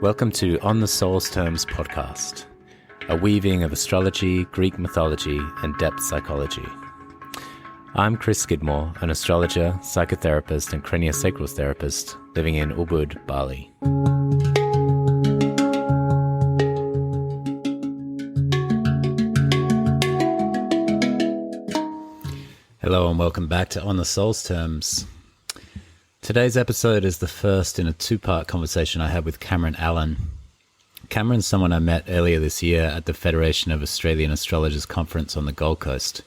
Welcome to On the Soul's Terms podcast, a weaving of astrology, Greek mythology, and depth psychology. I'm Chris Skidmore, an astrologer, psychotherapist, and craniosacral therapist living in Ubud, Bali. Hello and welcome back to On the Soul's Terms. Today's episode is the first in a two-part conversation I had with Cameron Allen. Cameron's someone I met earlier this year at the Federation of Australian Astrologers Conference on the Gold Coast.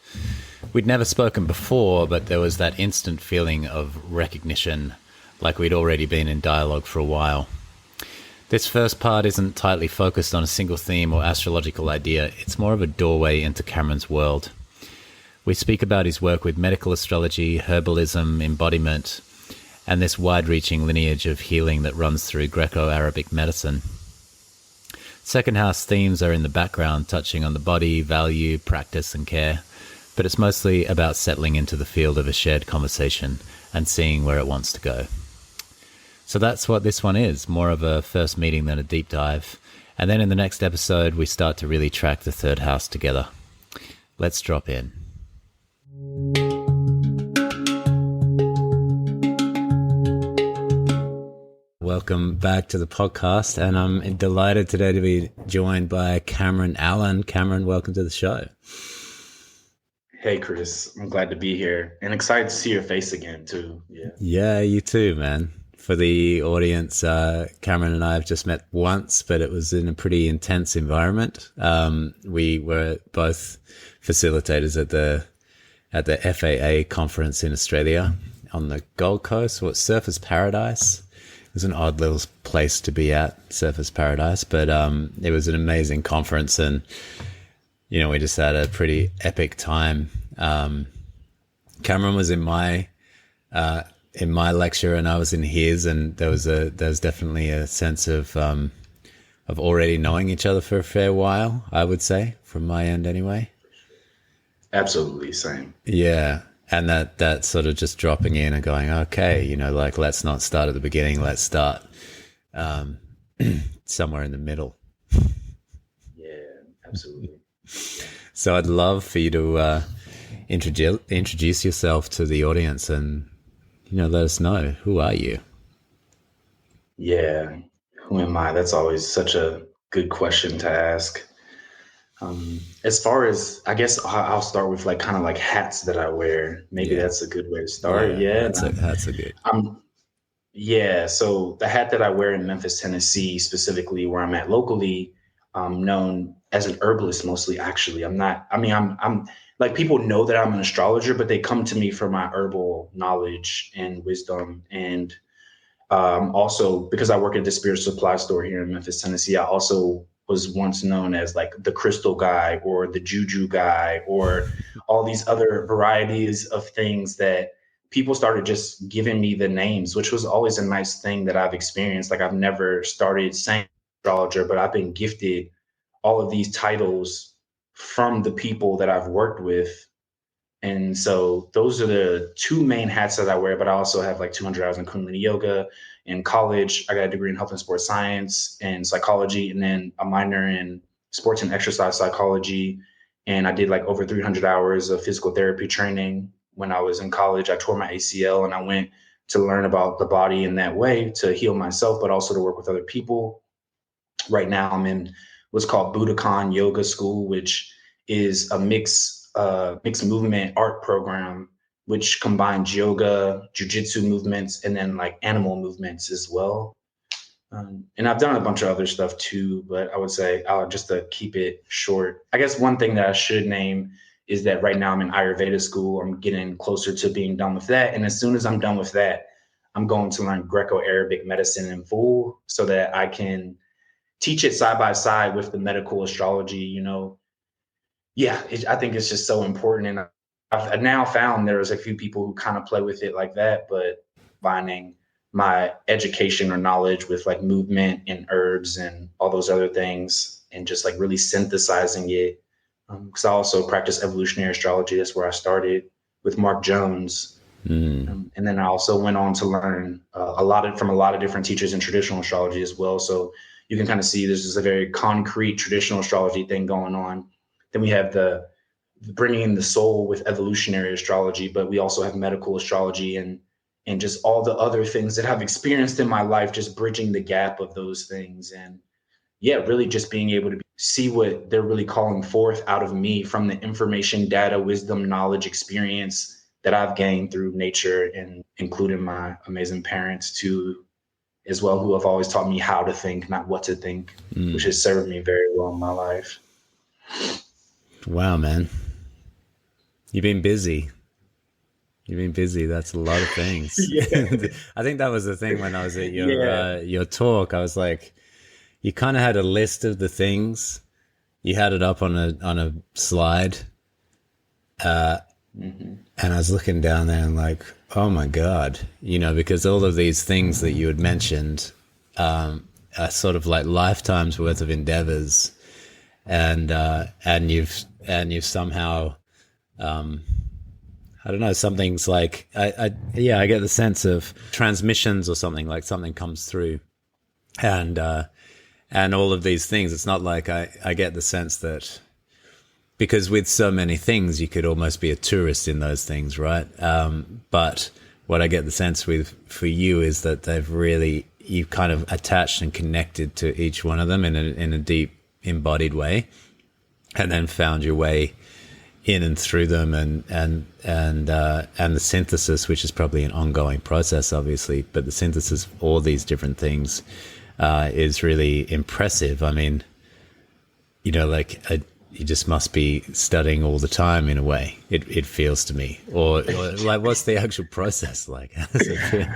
We'd never spoken before, but there was that instant feeling of recognition, like we'd already been in dialogue for a while. This first part isn't tightly focused on a single theme or astrological idea. It's more of a doorway into Cameron's world. We speak about his work with medical astrology, herbalism, embodiment, and this wide-reaching lineage of healing that runs through Greco-Arabic medicine. Second house themes are in the background, touching on the body, value, practice, and care, but it's mostly about settling into the field of a shared conversation and seeing where it wants to go. So that's what this one is, more of a first meeting than a deep dive. And then in the next episode, we start to really track the third house together. Let's drop in. Welcome back to the podcast, and I'm delighted today to be joined by Cameron Allen. Cameron, welcome to the show. Hey, Chris. I'm glad to be here and excited to see your face again, too. Yeah, you too, man. For the audience, Cameron and I have just met once, but it was in a pretty intense environment. We were both facilitators at the FAA conference in Australia on the Gold Coast, Surfers Paradise. It was an odd little place to be at, Surfers Paradise, but it was an amazing conference, and we just had a pretty epic time. Cameron was in my lecture, and I was in his, and there was definitely a sense of already knowing each other for a fair while, I would say, from my end anyway. Absolutely, same. Yeah. And that sort of just dropping in and going, okay, let's not start at the beginning. Let's start somewhere in the middle. Yeah, absolutely. So I'd love for you to introduce yourself to the audience and, let us know, who are you? Yeah, who am I? That's always such a good question to ask. As far as, I guess I'll start with hats that I wear. Maybe that's a good way to start. Yeah. That's a good. So the hat that I wear in Memphis, Tennessee, specifically where I'm at locally, I'm known as an herbalist mostly, actually. I'm like, people know that I'm an astrologer, but they come to me for my herbal knowledge and wisdom. And also, because I work at the spiritual supply store here in Memphis, Tennessee, I also was once known as like the crystal guy or the juju guy or all these other varieties of things that people started just giving me the names, which was always a nice thing that I've experienced. Like, I've never started saying astrologer, but I've been gifted all of these titles from the people that I've worked with. And so those are the two main hats that I wear, but I also have like 200 hours in Kundalini yoga. In college, I got a degree in health and sports science and psychology, and then a minor in sports and exercise psychology. And I did like over 300 hours of physical therapy training when I was in college. I tore my ACL and I went to learn about the body in that way to heal myself, but also to work with other people. Right now, I'm in what's called Budokan Yoga School, which is a mixed movement art program, which combines yoga, jujitsu movements, and then like animal movements as well. And I've done a bunch of other stuff too, but I would say just to keep it short, I guess one thing that I should name is that right now I'm in Ayurveda school. I'm getting closer to being done with that. And as soon as I'm done with that, I'm going to learn Greco-Arabic medicine in full so that I can teach it side by side with the medical astrology, I think it's just so important. And I've now found there's a few people who kind of play with it like that, but finding my education or knowledge with like movement and herbs and all those other things and just like really synthesizing it. Because I also practice evolutionary astrology. That's where I started with Mark Jones. And then I also went on to learn from a lot of different teachers in traditional astrology as well. So you can kind of see there's just a very concrete traditional astrology thing going on. Then we have the bringing in the soul with evolutionary astrology, but we also have medical astrology and just all the other things that I've experienced in my life, just bridging the gap of those things. And yeah, really just being able to see what they're really calling forth out of me from the information, data, wisdom, knowledge, experience that I've gained through nature, and including my amazing parents too, as well, who have always taught me how to think, not what to think, which has served me very well in my life. Wow, man. You've been busy. That's a lot of things. Yeah. I think that was the thing when I was at your talk. I was like, you kind of had a list of the things. You had it up on a slide. And I was looking down there and like, oh my God, because all of these things that you had mentioned are sort of like lifetimes worth of endeavors. And you've somehow, I don't know, something's like, I get the sense of transmissions or something, like something comes through and all of these things. It's not like I get the sense that, because with so many things, you could almost be a tourist in those things, right? But what I get the sense for you is that you've kind of attached and connected to each one of them in a deep, embodied way, and then found your way in and through them, and the synthesis, which is probably an ongoing process, obviously, but the synthesis of all these different things is really impressive. I mean, you just must be studying all the time in a way. It feels to me, or like, what's the actual process like? How does it feel?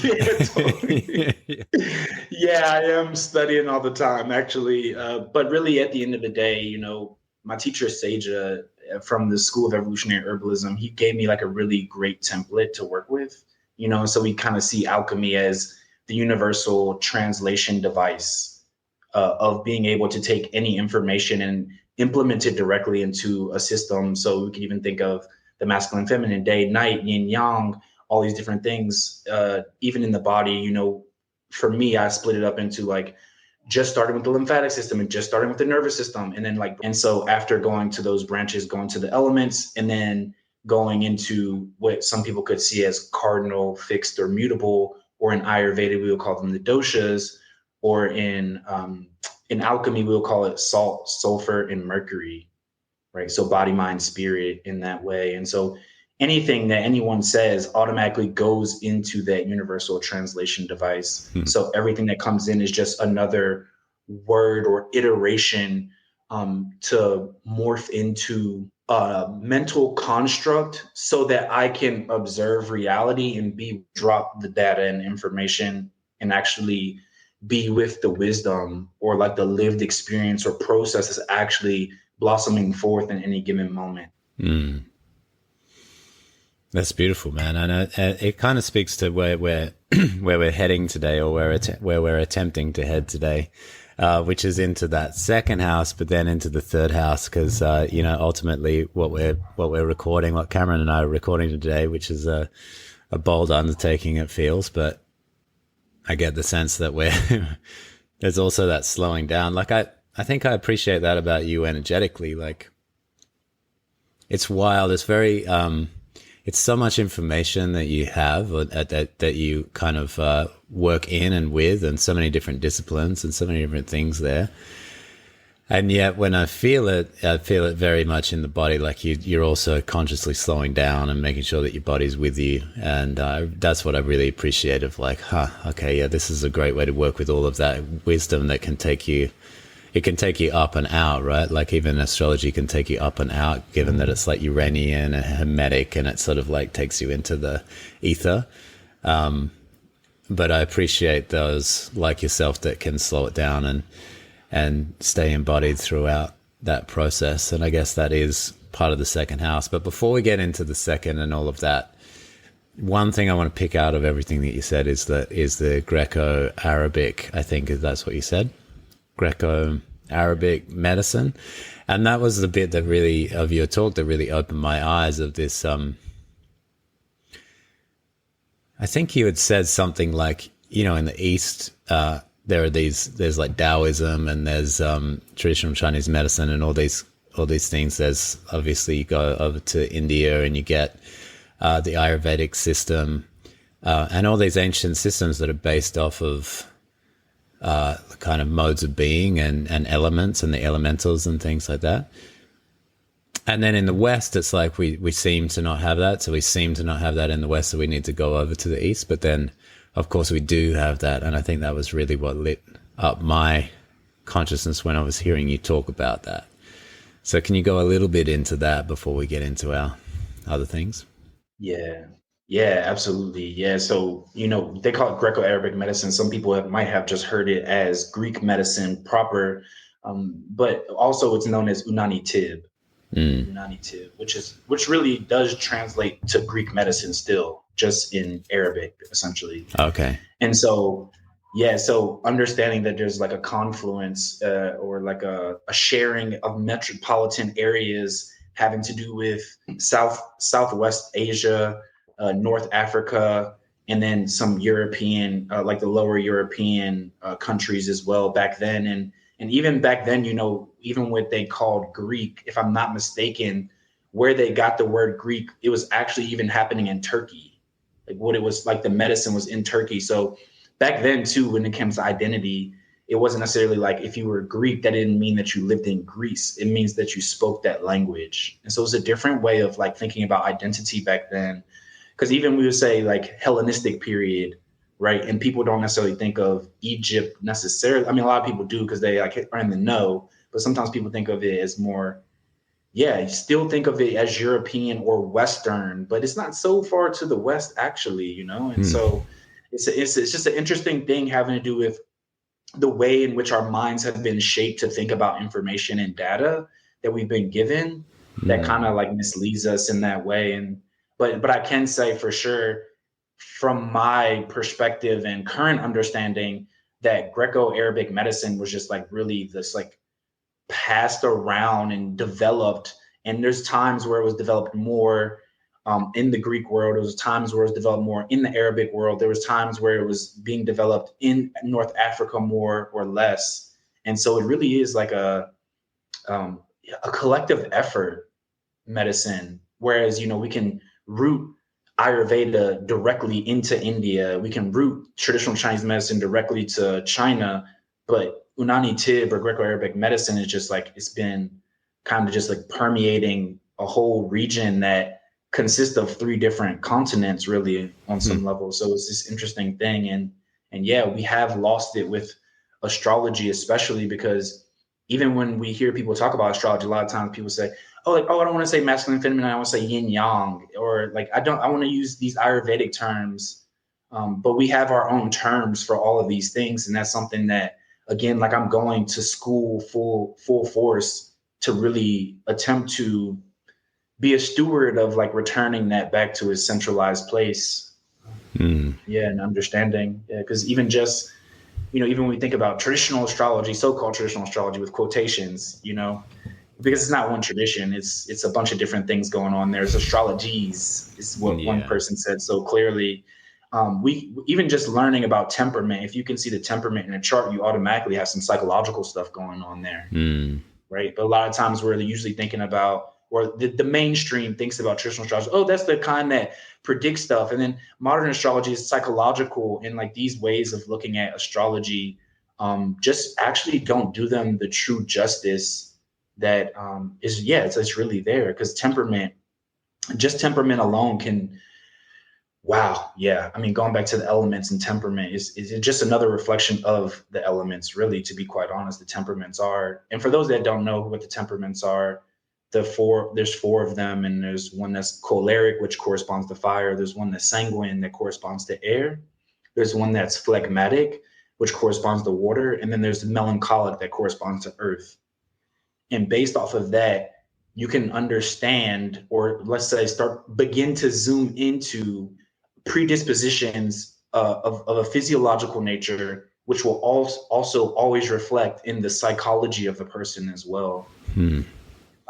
Yeah, totally. Yeah, I am studying all the time, actually. But really, at the end of the day, my teacher Seja from the School of Evolutionary Herbalism, he gave me like a really great template to work with. So we kind of see alchemy as the universal translation device of being able to take any information and implement it directly into a system. So we can even think of the masculine, feminine, day, night, yin, yang, all these different things, even in the body. For me, I split it up into like just starting with the lymphatic system and just starting with the nervous system. And so after going to those branches, going to the elements, and then going into what some people could see as cardinal, fixed, or mutable, or in Ayurveda, we will call them the doshas, or in alchemy, we'll call it salt, sulfur, and mercury, right? So body, mind, spirit in that way. And so anything that anyone says automatically goes into that universal translation device. So everything that comes in is just another word or iteration to morph into a mental construct so that I can observe reality and drop the data and information and actually be with the wisdom or like the lived experience or process is actually blossoming forth in any given moment. That's beautiful, man. And it kind of speaks to where we're heading today, or where we're attempting to head today, which is into that second house, but then into the third house, because ultimately what we're recording, what Cameron and I are recording today, which is a bold undertaking, it feels, but I get the sense that there's also that slowing down. Like I think I appreciate that about you energetically. Like it's wild. It's very it's so much information that you have, or that you kind of work in and with, and so many different disciplines and so many different things there. And yet when I feel it very much in the body, like you're also consciously slowing down and making sure that your body's with you. And that's what I really appreciate of like, okay, yeah, this is a great way to work with all of that wisdom that can take you. It can take you up and out, right? Like even astrology can take you up and out, given that it's like Uranian and Hermetic, and it sort of like takes you into the ether. But I appreciate those like yourself that can slow it down and stay embodied throughout that process. And I guess that is part of the second house. But before we get into the second and all of that, one thing I want to pick out of everything that you said is the Greco-Arabic, I think that's what you said. Greco-Arabic medicine. And that was the bit that really, of your talk, that really opened my eyes of this. I think you had said something like, in the East, there are there's like Taoism, and there's traditional Chinese medicine, and all these things. There's obviously, you go over to India and you get the Ayurvedic system, and all these ancient systems that are based off of kind of modes of being and elements and the elementals and things like that. And then in the West, it's like we seem to not have that. So we seem to not have that in the West, so we need to go over to the East. But then, of course, we do have that. And I think that was really what lit up my consciousness when I was hearing you talk about that. So can you go a little bit into that before we get into our other things? Yeah, absolutely. Yeah. So, they call it Greco-Arabic medicine. Some people might have just heard it as Greek medicine proper. But also it's known as Unani Tibb. Unani Tibb, which really does translate to Greek medicine still, just in Arabic, essentially. Okay. And so, so understanding that there's like a confluence or like a sharing of metropolitan areas having to do with Southwest Asia, North Africa, and then some European, like the lower European countries as well back then. And even back then, even what they called Greek, if I'm not mistaken, where they got the word Greek, it was actually even happening in Turkey. Like what it was like, the medicine was in Turkey. So back then too, when it comes to identity, it wasn't necessarily like if you were Greek, that didn't mean that you lived in Greece. It means that you spoke that language. And so it was a different way of like thinking about identity back then. Because even we would say like Hellenistic period, right? And people don't necessarily think of Egypt necessarily. I mean, a lot of people do because they like are in the know, but sometimes people think of it as more, you still think of it as European or Western, but it's not so far to the West actually, And so it's just an interesting thing having to do with the way in which our minds have been shaped to think about information and data that we've been given that kind of like misleads us in that way. And but I can say for sure, from my perspective and current understanding, that Greco-Arabic medicine was just like really this like passed around and developed. And there's times where it was developed more in the Greek world. There was times where it was developed more in the Arabic world. There was times where it was being developed in North Africa more or less. And so it really is like a collective effort medicine. Whereas, we can root Ayurveda directly into India. We can root traditional Chinese medicine directly to China, but Unani Tibb or Greco-Arabic medicine is just like, it's been kind of just like permeating a whole region that consists of 3 different continents really on some level. So it's this interesting thing. And we have lost it with astrology, especially because even when we hear people talk about astrology, a lot of times people say, I don't want to say masculine, feminine. I want to say yin yang, or like, I want to use these Ayurvedic terms. But we have our own terms for all of these things. And that's something that, again, like I'm going to school full force to really attempt to be a steward of like returning that back to its centralized place. And understanding. Because even just, even when we think about traditional astrology, so-called traditional astrology with quotations, because it's not one tradition, it's a bunch of different things going on. There's astrologies, is what one person said so clearly. We even just learning about temperament, if you can see the temperament in a chart, you automatically have some psychological stuff going on there, right? But a lot of times we're usually thinking about, or the mainstream thinks about traditional astrology, that's the kind that predicts stuff. And then modern astrology is psychological, and like these ways of looking at astrology just actually don't do them the true justice that it's really there. Because temperament alone can, I mean, going back to the elements and temperament is just another reflection of the elements, really, to be quite honest. The temperaments are, and for those that don't know what the temperaments are, there's 4 of them, and there's one that's choleric, which corresponds to fire. There's one that's sanguine, that corresponds to air. There's one that's phlegmatic, which corresponds to water, and then there's the melancholic that corresponds to earth. And based off of that, you can understand, or let's say begin to zoom into predispositions of a physiological nature, which will also always reflect in the psychology of the person as well.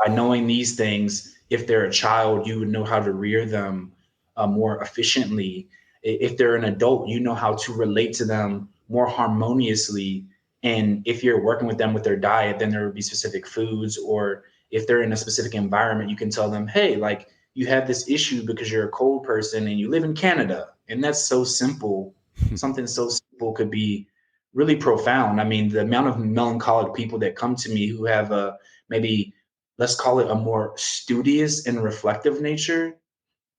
By knowing these things, if they're a child, you would know how to rear them more efficiently. If they're an adult, you know how to relate to them more harmoniously. And if you're working with them with their diet, then there would be specific foods, or if they're in a specific environment, you can tell them, hey, like you have this issue because you're a cold person and you live in Canada. And that's so simple. Something so simple could be really profound. I mean, the amount of melancholic people that come to me who have a maybe, let's call it, a more studious and reflective nature,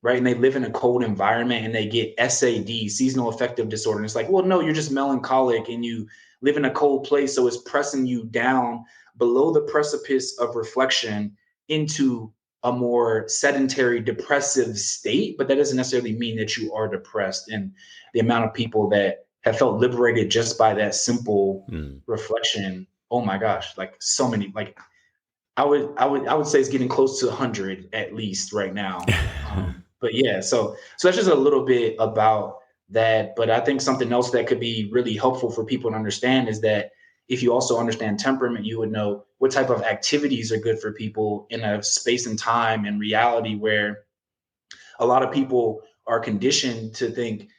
right? And they live in a cold environment and they get SAD, seasonal affective disorder. And it's like, well, no, you're just melancholic and you live in a cold place. So it's pressing you down below the precipice of reflection into a more sedentary, depressive state. But that doesn't necessarily mean that you are depressed. And the amount of people that have felt liberated just by that simple reflection, oh my gosh, like so many, like I would say it's getting close to 100 at least right now. But yeah, so that's just a little bit about that. But I think something else that could be really helpful for people to understand is that if you also understand temperament, you would know what type of activities are good for people in a space and time and reality where a lot of people are conditioned to think,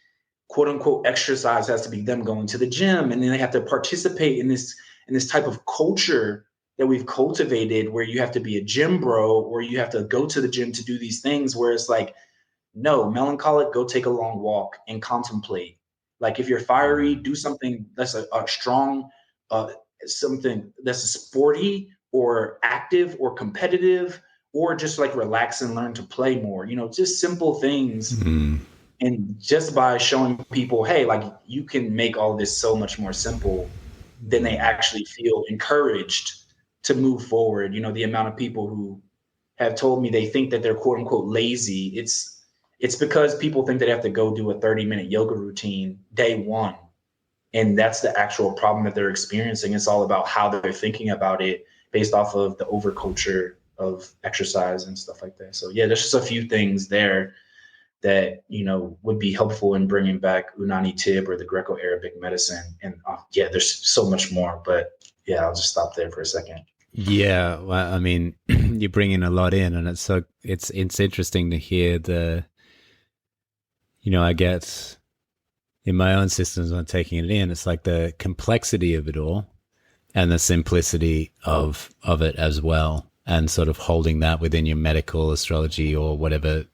quote unquote, exercise has to be them going to the gym, and then they have to participate in this type of culture that we've cultivated where you have to be a gym bro or you have to go to the gym to do these things, where it's like, no, melancholic, go take a long walk and contemplate. Like if you're fiery, do something that's a strong, something that's sporty or active or competitive, or just like relax and learn to play more, just simple things. And just by showing people, hey, like you can make all this so much more simple, then they actually feel encouraged to move forward. The amount of people who have told me they think that they're quote unquote lazy. It's because people think they have to go do a 30-minute yoga routine day one. And that's the actual problem that they're experiencing. It's all about how they're thinking about it based off of the overculture of exercise and stuff like that. So yeah, there's just a few things there that, would be helpful in bringing back Unani Tibb or the Greco-Arabic medicine. And yeah, there's so much more, but yeah, I'll just stop there for a second. Yeah, well, I mean, you bring in a lot in, and it's interesting to hear I get in my own systems when I'm taking it in, it's like the complexity of it all and the simplicity of it as well, and sort of holding that within your medical astrology or whatever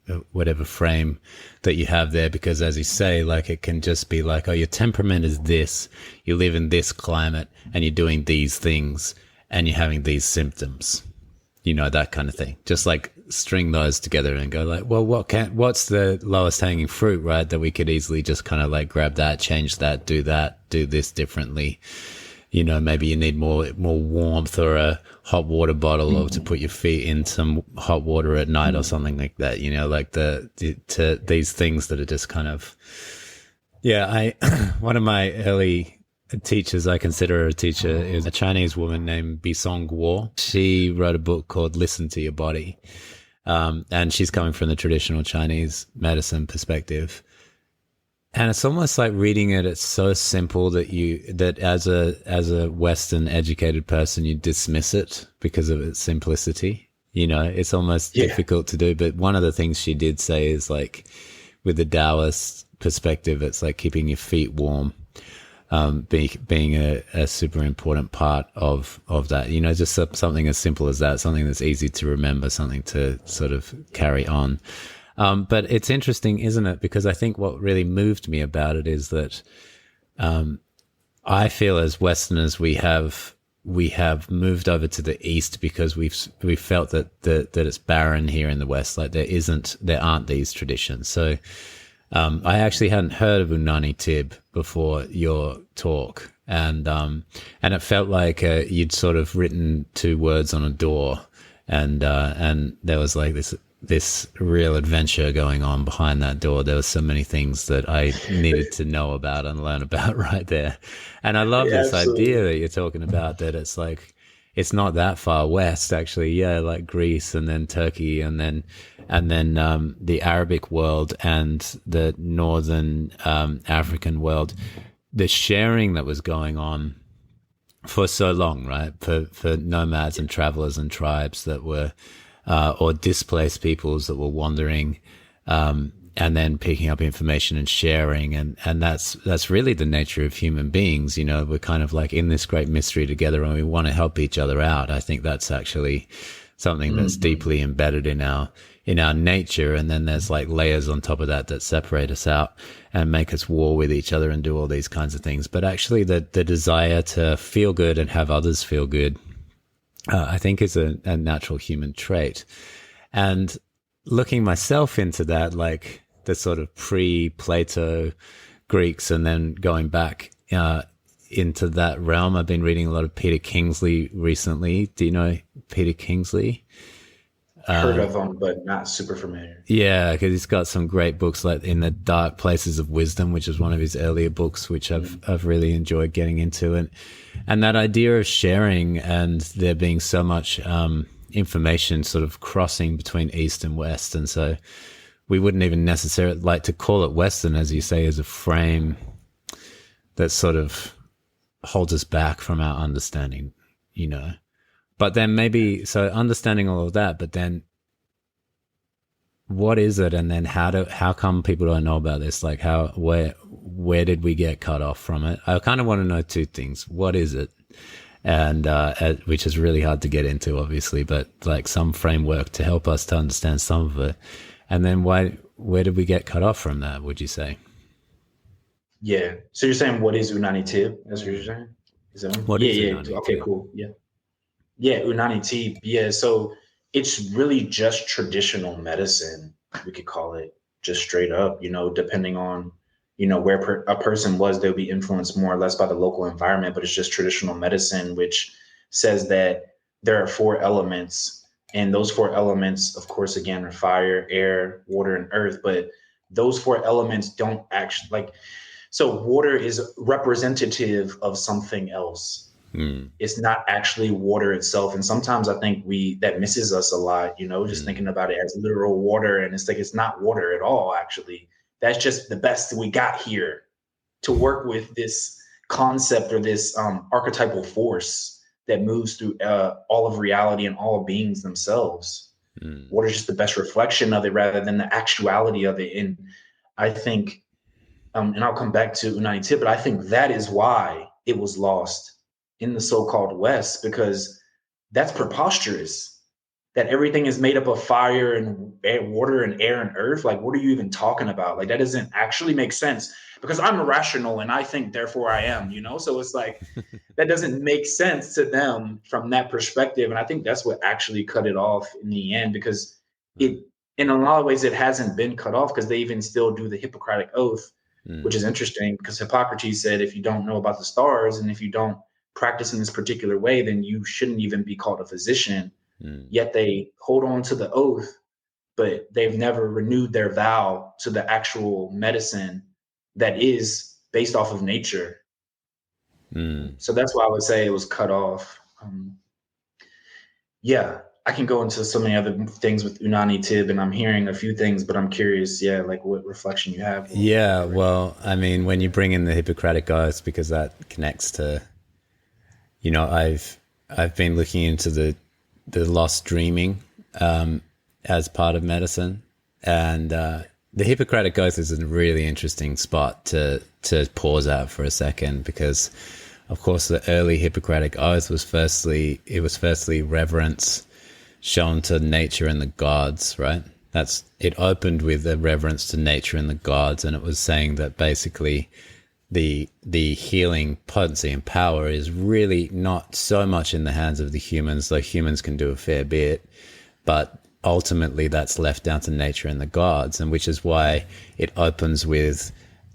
frame that you have there. Because as you say, like it can just be like, oh, your temperament is this, you live in this climate and you're doing these things and you're having these symptoms, that kind of thing. Just like string those together and go like, well, what's the lowest hanging fruit, right? That we could easily just kind of like grab that, change that, do this differently. Maybe you need more warmth, or a hot water bottle, or to put your feet in some hot water at night or something like that, like these things that are just kind of, one of my early teachers, I consider her a teacher, is a Chinese woman named Bisong Guo. She wrote a book called Listen to Your Body. And she's coming from the traditional Chinese medicine perspective. And it's almost like reading it, it's so simple that as a Western educated person, you dismiss it because of its simplicity. It's almost difficult to do. But one of the things she did say is like, with the Taoist perspective, it's like keeping your feet warm. Being a super important part of that, just something as simple as that, something that's easy to remember, something to sort of carry on. But it's interesting, isn't it? Because I think what really moved me about it is that I feel as Westerners we have moved over to the East because we've felt that it's barren here in the West. Like there aren't these traditions. So I actually hadn't heard of Unani Tibb before your talk, and it felt like you'd sort of written two words on a door, and there was like this real adventure going on behind that door. There were so many things that I needed to know about and learn about right there, and I love this idea that you're talking about, that it's like, it's not that far west, actually. Yeah, like Greece and then Turkey and then the Arabic world and the northern African world. The sharing that was going on for so long, right? For nomads and travelers and tribes that were, or displaced peoples that were wandering and then picking up information and sharing, and that's really the nature of human beings. You know, we're kind of like in this great mystery together, and we want to help each other out. I think that's actually something that's deeply embedded in our nature. And then there's like layers on top of that that separate us out and make us war with each other and do all these kinds of things. But actually the desire to feel good and have others feel good, I think is a natural human trait. And looking myself into that, like the sort of pre-Plato Greeks, and then going back into that realm, I've been reading a lot of Peter Kingsley recently. Do you know Peter Kingsley? Heard of him, but not super familiar. Yeah, because he's got some great books like In the Dark Places of Wisdom, which is one of his earlier books, which I've really enjoyed getting into. And that idea of sharing, and there being so much information sort of crossing between East and West. And so we wouldn't even necessarily like to call it Western, as you say, as a frame that sort of holds us back from our understanding, you know. But then maybe, so understanding all of that, but then what is it? And then how come people don't know about this? Like where did we get cut off from it? I kind of want to know two things. What is it? And, which is really hard to get into, obviously, but like some framework to help us to understand some of it. And then where did we get cut off from that, would you say? Yeah. So you're saying, what is Unani Tibb? That's what you're saying? Is that what is Unani Tibb? Okay, cool. Yeah. Yeah, Unani Tibb. Yeah, so it's really just traditional medicine, we could call it, just straight up, you know, depending on, you know, where a person was, they'll be influenced more or less by the local environment, but it's just traditional medicine, which says that there are 4 elements, and those 4 elements, of course, again, are fire, air, water, and earth, but those 4 elements don't actually, like, so water is representative of something else. It's not actually water itself. And sometimes I think that misses us a lot, you know, just thinking about it as literal water. And it's like, it's not water at all, actually. That's just the best that we got here to work with this concept or this archetypal force that moves through all of reality and all of beings themselves. Water is just the best reflection of it rather than the actuality of it. And I think, and I'll come back to Unani Tibb, but I think that is why it was lost in the so-called West, because that's preposterous, that everything is made up of fire and water and air and earth. Like, what are you even talking about? Like, that doesn't actually make sense, because I'm irrational and I think, therefore I am, you know? So it's like, that doesn't make sense to them from that perspective. And I think that's what actually cut it off in the end, because in a lot of ways, it hasn't been cut off, because they even still do the Hippocratic Oath, which is interesting, because Hippocrates said, if you don't know about the stars and if you don't practice in this particular way, then you shouldn't even be called a physician. Yet they hold on to the oath, but they've never renewed their vow to the actual medicine that is based off of nature. So that's why I would say it was cut off. Yeah, I can go into so many other things with Unani Tibb, and I'm hearing a few things, but I'm curious, like what reflection you have. Yeah, well, I mean, when you bring in the Hippocratic Oath, because that connects to, you know, I've been looking into the lost dreaming as part of medicine, and the Hippocratic Oath is a really interesting spot to pause at for a second, because, of course, the early Hippocratic Oath was firstly reverence shown to nature and the gods, right? It opened with a reverence to nature and the gods, and it was saying that basically the healing potency and power is really not so much in the hands of the humans, though humans can do a fair bit, but ultimately that's left down to nature and the gods, and which is why it opens with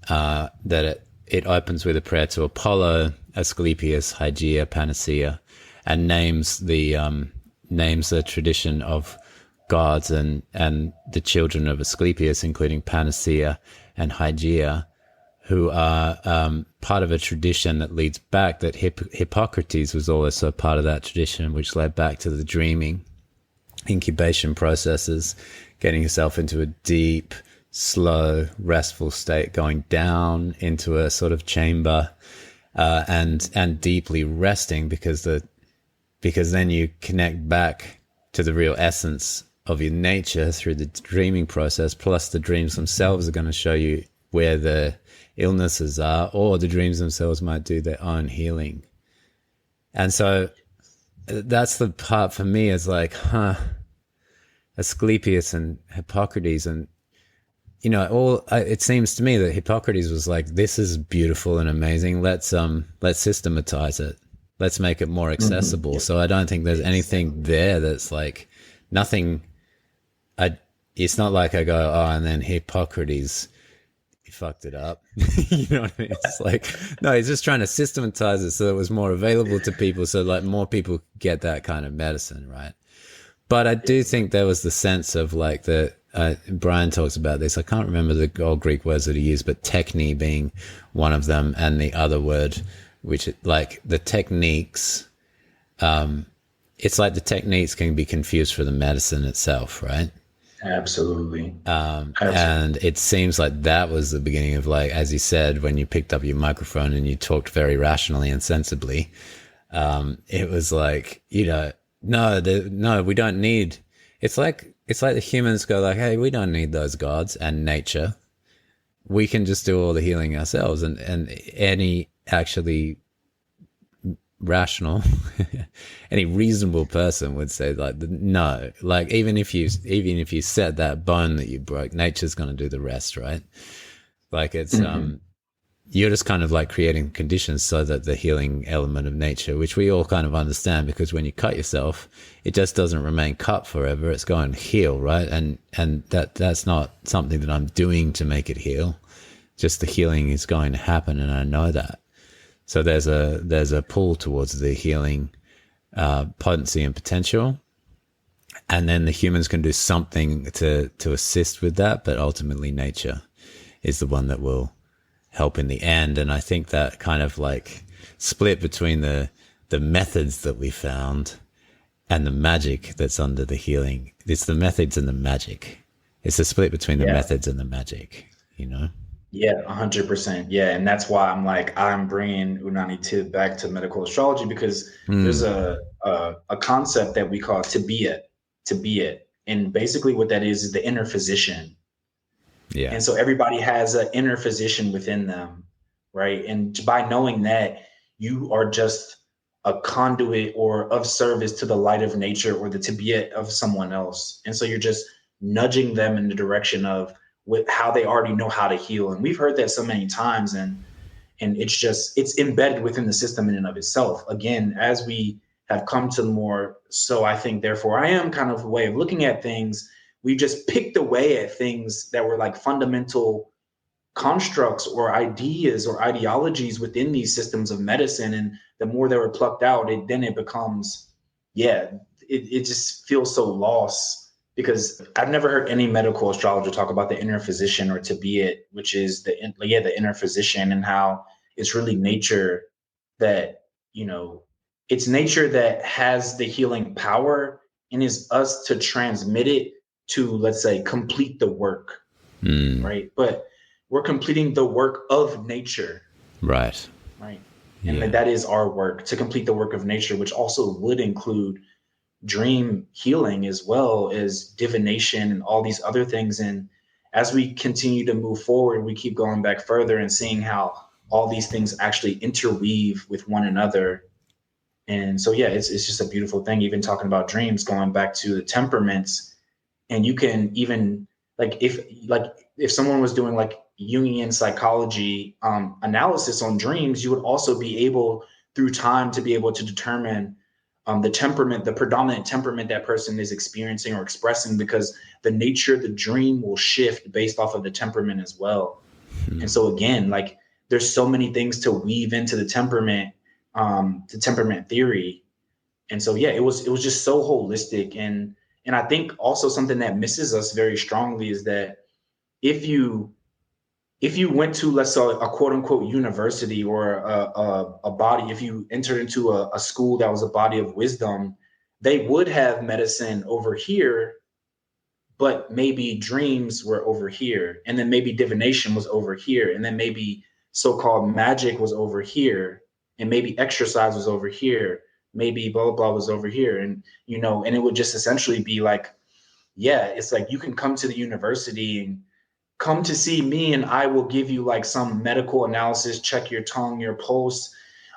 it opens with a prayer to Apollo, Asclepius, Hygeia, Panacea, and names the tradition of gods and the children of Asclepius, including Panacea and Hygeia, who are part of a tradition that leads back, that Hippocrates was also part of that tradition, which led back to the dreaming, incubation processes, getting yourself into a deep, slow, restful state, going down into a sort of chamber, and deeply resting, because then you connect back to the real essence of your nature through the dreaming process, plus the dreams themselves are going to show you where the illnesses are, or the dreams themselves might do their own healing. And so that's the part for me, is like, Asclepius and Hippocrates, and it seems to me that Hippocrates was like, this is beautiful and amazing. Let's systematize it. Let's make it more accessible. Mm-hmm. So I don't think there's anything there that's like nothing. It's not like I go, oh, and then Hippocrates, he fucked it up. You know what I mean? It's like, no, he's just trying to systematize it so it was more available to people, so like more people get that kind of medicine, right? But I do think there was the sense of like Brian talks about this. I can't remember the old Greek words that he used, but techne being one of them, and the other word, which like the techniques, it's like the techniques can be confused for the medicine itself, right? Absolutely. And it seems like that was the beginning of, like, as you said, when you picked up your microphone and you talked very rationally and sensibly, it was like, no, we don't need, it's like the humans go like, hey, we don't need those gods and nature. We can just do all the healing ourselves. And any actually rational, any reasonable person would say like, no, like even if you set that bone that you broke, nature's going to do the rest, right? Like it's, you're just kind of like creating conditions so that the healing element of nature, which we all kind of understand, because when you cut yourself, it just doesn't remain cut forever. It's going to heal, right? And that's not something that I'm doing to make it heal. Just the healing is going to happen, and I know that. So there's a pull towards the healing potency and potential, and then the humans can do something to assist with that, but ultimately nature is the one that will help in the end. And I think that kind of like split between the methods that we found and the magic that's under the healing. It's the methods and the magic. It's a split between the methods and the magic, Yeah, 100%. Yeah. And that's why I'm bringing Unani Tibb back to medical astrology, because there's a concept that we call to be it. And basically what that is the inner physician. Yeah. And so everybody has an inner physician within them, right? And by knowing that, you are just a conduit or of service to the light of nature or the tibia of someone else. And so you're just nudging them in the direction of how they already know how to heal. And we've heard that so many times, and it's embedded within the system in and of itself. Again, as we have come to more, so I think, therefore I am kind of a way of looking at things. We just picked away at things that were like fundamental constructs or ideas or ideologies within these systems of medicine. And the more they were plucked out, it becomes, it just feels so lost, because I've never heard any medical astrologer talk about the inner physician, or to be it, which is the inner physician, and how it's really nature that, it's nature that has the healing power, and is us to transmit it to, let's say, complete the work, right? But we're completing the work of nature. Right. And that is our work, to complete the work of nature, which also would include dream healing as well as divination and all these other things. And as we continue to move forward, we keep going back further and seeing how all these things actually interweave with one another. And so, it's just a beautiful thing, even talking about dreams, going back to the temperaments. And you can even, if someone was doing like Jungian psychology analysis on dreams, you would also be able, through time, to be able to determine the temperament, the predominant temperament that person is experiencing or expressing, because the nature of the dream will shift based off of the temperament as well. And so again, like, there's so many things to weave into the temperament theory. And so, it was just so holistic. And I think also something that misses us very strongly is that if you went to, let's say, a quote unquote university, or a body, if you entered into a school that was a body of wisdom, they would have medicine over here, but maybe dreams were over here. And then maybe divination was over here. And then maybe so-called magic was over here. And maybe exercise was over here. Maybe blah, blah, blah was over here. And, and it would just essentially be like, yeah, it's like you can come to the university and come to see me, and I will give you like some medical analysis, check your tongue, your pulse,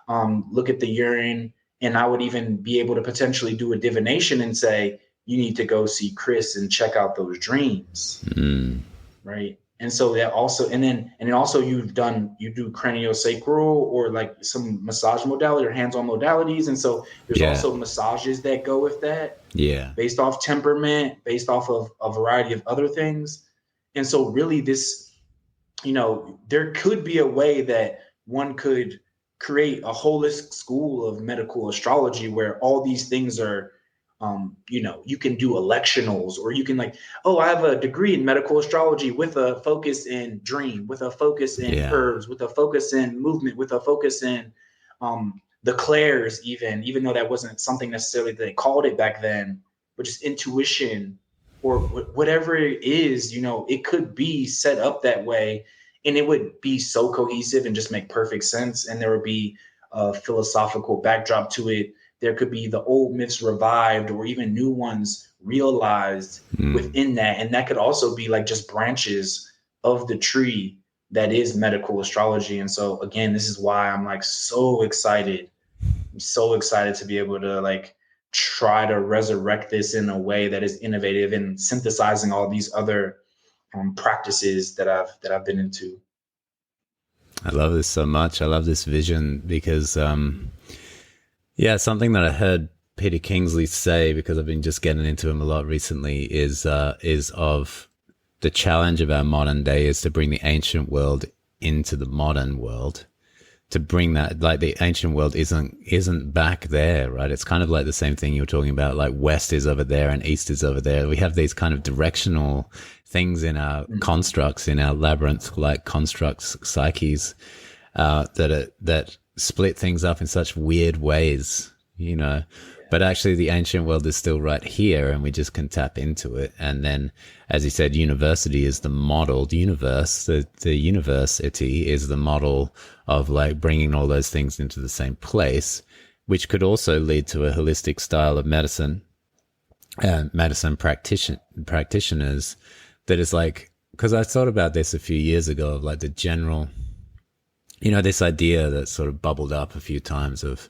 look at the urine, and I would even be able to potentially do a divination and say, you need to go see Chris and check out those dreams. Mm. Right. And so that also, and then also you do craniosacral or like some massage modality or hands-on modalities. And so there's Yeah. also massages that go with that Yeah. based off temperament, based off of a variety of other things. And so really this, there could be a way that one could create a holistic school of medical astrology where all these things are, you can do electionals, or you can like, oh, I have a degree in medical astrology with a focus in dream, with a focus in Yeah. herbs, with a focus in movement, with a focus in the clairs, even though that wasn't something necessarily that they called it back then, but just intuition or whatever it is, it could be set up that way, and it would be so cohesive and just make perfect sense. And there would be a philosophical backdrop to it. There could be the old myths revived or even new ones realized within that. And that could also be like just branches of the tree that is medical astrology. And so again, this is why I'm like so excited. I'm so excited to be able to like try to resurrect this in a way that is innovative and synthesizing all these other practices that I've been into. I love this so much. I love this vision because, yeah, something that I heard Peter Kingsley say, because I've been just getting into him a lot recently, is of the challenge of our modern day is to bring the ancient world into the modern world. To bring that, like the ancient world isn't back there, right? It's kind of like the same thing you were talking about, like West is over there and East is over there. We have these kind of directional things in our constructs, in our labyrinth-like constructs, psyches, that split things up in such weird ways, But actually the ancient world is still right here, and we just can tap into it. And then, as you said, university is the modeled universe. The university is the model of like bringing all those things into the same place, which could also lead to a holistic style of medicine and medicine practitioners that is like, because I thought about this a few years ago of like the general, this idea that sort of bubbled up a few times of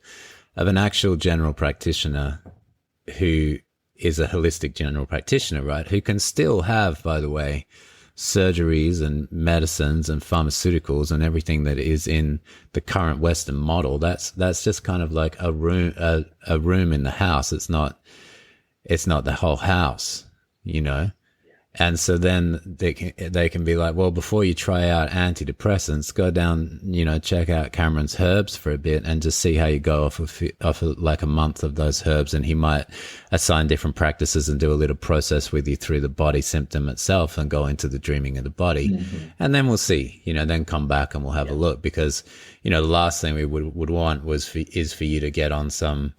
an actual general practitioner who is a holistic general practitioner, right? Who can still have, by the way, surgeries and medicines and pharmaceuticals and everything that is in the current Western model. That's just kind of like a room in the house. It's not the whole house, And so then they can be like, well, before you try out antidepressants, go down, check out Cameron's herbs for a bit and just see how you go off of like a month of those herbs. And he might assign different practices and do a little process with you through the body symptom itself and go into the dreaming of the body. Mm-hmm. And then we'll see, then come back and we'll have a look, because, the last thing we would want is for you to get on some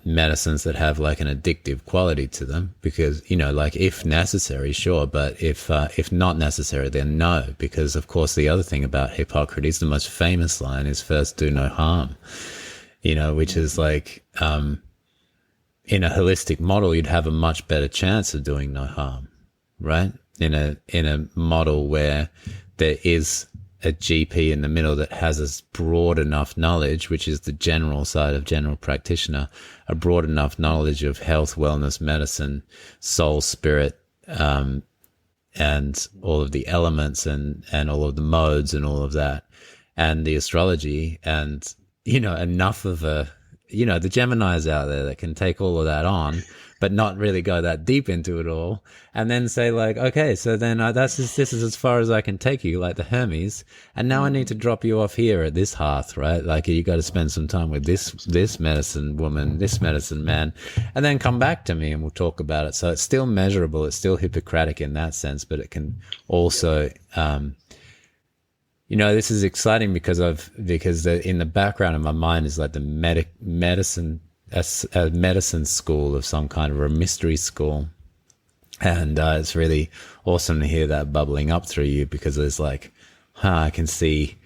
medicines that have like an addictive quality to them, because like if necessary, sure, but if not necessary, then no. Because of course the other thing about Hippocrates, the most famous line is first do no harm, which is like in a holistic model you'd have a much better chance of doing no harm, right? In a model where there is a GP in the middle that has a broad enough knowledge, which is the general side of general practitioner, a broad enough knowledge of health, wellness, medicine, soul, spirit, and all of the elements and all of the modes and all of that, and the astrology, and, enough of the Geminis out there that can take all of that on, but not really go that deep into it all, and then say like, okay, so then this is as far as I can take you, like the Hermes, and now I need to drop you off here at this hearth, right? Like you got to spend some time with this medicine woman, this medicine man, and then come back to me and we'll talk about it. So it's still measurable, it's still Hippocratic in that sense, but it can also, this is exciting because in the background of my mind is like the medicine. A medicine school of some kind, or a mystery school, and it's really awesome to hear that bubbling up through you, because it's like, I can see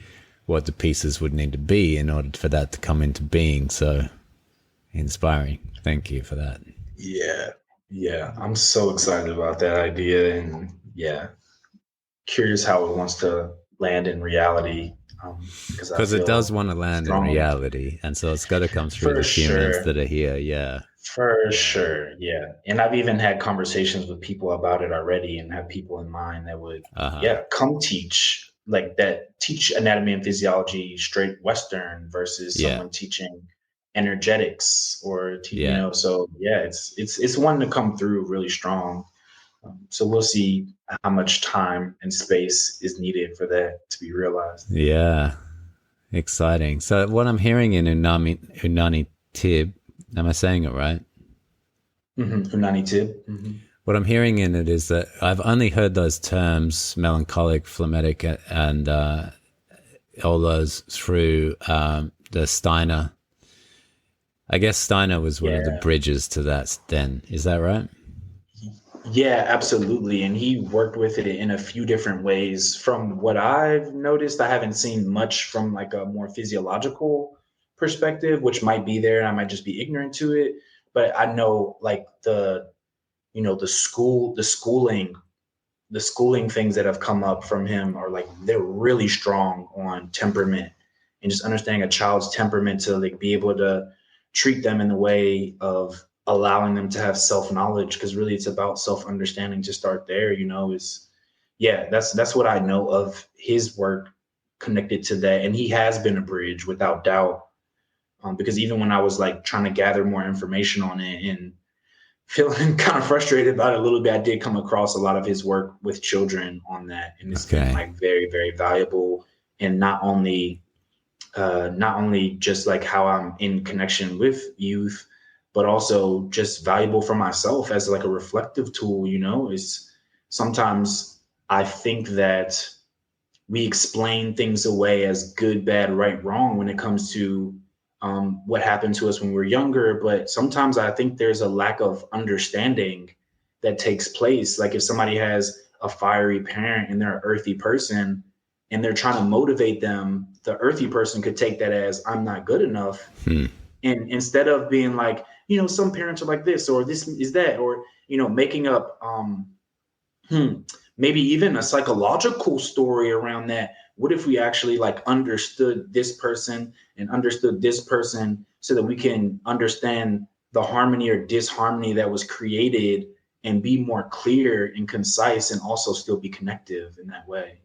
what the pieces would need to be in order for that to come into being. So inspiring. Thank you for that. Yeah, Yeah, I'm so excited about that idea, and yeah, curious how it wants to land in reality. Because I Because it does feel want to land in strongly, reality, and so it's got to come through for the humans sure. that are here. Yeah, For yeah, sure, yeah. And I've even had conversations with people about it already and have people in mind that would, uh-huh, yeah, come teach like that, teach anatomy and physiology straight Western versus yeah, someone teaching energetics or, yeah. so yeah, it's one to come through really strong. So we'll see how much time and space is needed for that to be realized. Yeah, exciting. So what I'm hearing in Unani Tibb, am I saying it right? Unani Tibb. What I'm hearing in it is that I've only heard those terms, melancholic, phlegmatic, and all those through the Steiner. I guess Steiner was one of the Yeah. bridges to that then. Is that right? Yeah, absolutely. And he worked with it in a few different ways. From what I've noticed, I haven't seen much from like a more physiological perspective, which might be there and I might just be ignorant to it. But I know like the schooling things that have come up from him are like they're really strong on temperament and just understanding a child's temperament to like be able to treat them in the way of allowing them to have self-knowledge because really it's about self-understanding to start there, is yeah, that's what I know of his work connected to that. And he has been a bridge without doubt. Because even when I was like trying to gather more information on it and feeling kind of frustrated about it a little bit, I did come across a lot of his work with children on that, and it's been Okay. like very, very valuable. And not only just like how I'm in connection with youth, but also just valuable for myself as like a reflective tool. Is sometimes I think that we explain things away as good, bad, right, wrong when it comes to what happened to us when we were younger. But sometimes I think there's a lack of understanding that takes place. Like if somebody has a fiery parent and they're an earthy person and they're trying to motivate them, the earthy person could take that as I'm not good enough. Hmm. And instead of being like, some parents are like this or this is that, or, making up Hmm. Maybe even a psychological story around that. What if we actually like understood this person and understood this person so that we can understand the harmony or disharmony that was created and be more clear and concise and also still be connective in that way?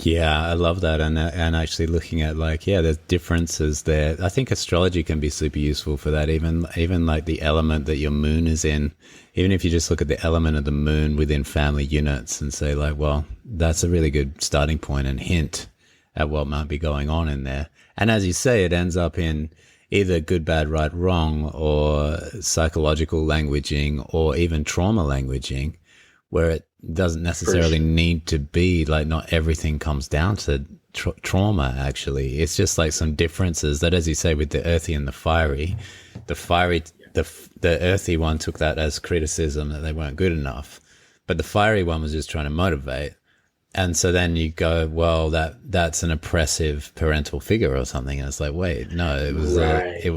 Yeah, I love that, and actually looking at like there's differences there. I think astrology can be super useful for that. Even like the element that your moon is in. Even if you just look at the element of the moon within family units and say like, well, that's a really good starting point and hint at what might be going on in there. And as you say, it ends up in either good, bad, right, wrong, or psychological languaging, or even trauma languaging where it doesn't For necessarily sure. need to be like not everything comes down to trauma. Actually, it's just like some differences that, as you say, with the earthy and the fiery, the earthy one took that as criticism that they weren't good enough, but the fiery one was just trying to motivate. And so then you go, well, that's an oppressive parental figure or something. And it's like, wait, no, Right. it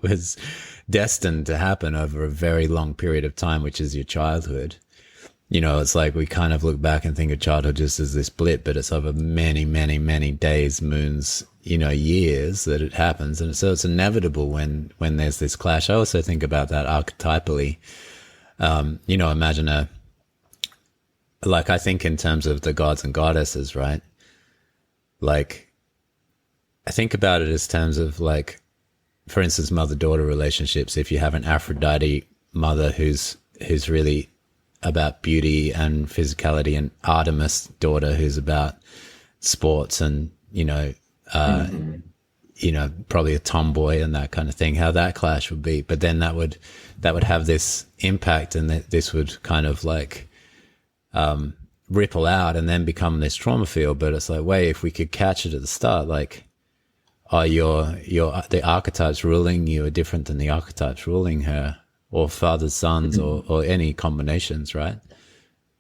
was destined to happen over a very long period of time, which is your childhood. It's like we kind of look back and think of childhood just as this blip, but it's over many, many, many days, moons, years that it happens. And so it's inevitable when there's this clash. I also think about that archetypally. Imagine I think in terms of the gods and goddesses, right? Like, I think about it as terms of like, for instance, mother-daughter relationships. If you have an Aphrodite mother who's really about beauty and physicality, and Artemis daughter who's about sports and Hmm. probably a tomboy and that kind of thing, how that clash would be. But then that would have this impact, and this would kind of like ripple out and then become this trauma field. But it's like, wait, if we could catch it at the start, like, oh, the archetypes ruling you are different than the archetypes ruling her, or father's sons, or any combinations, right?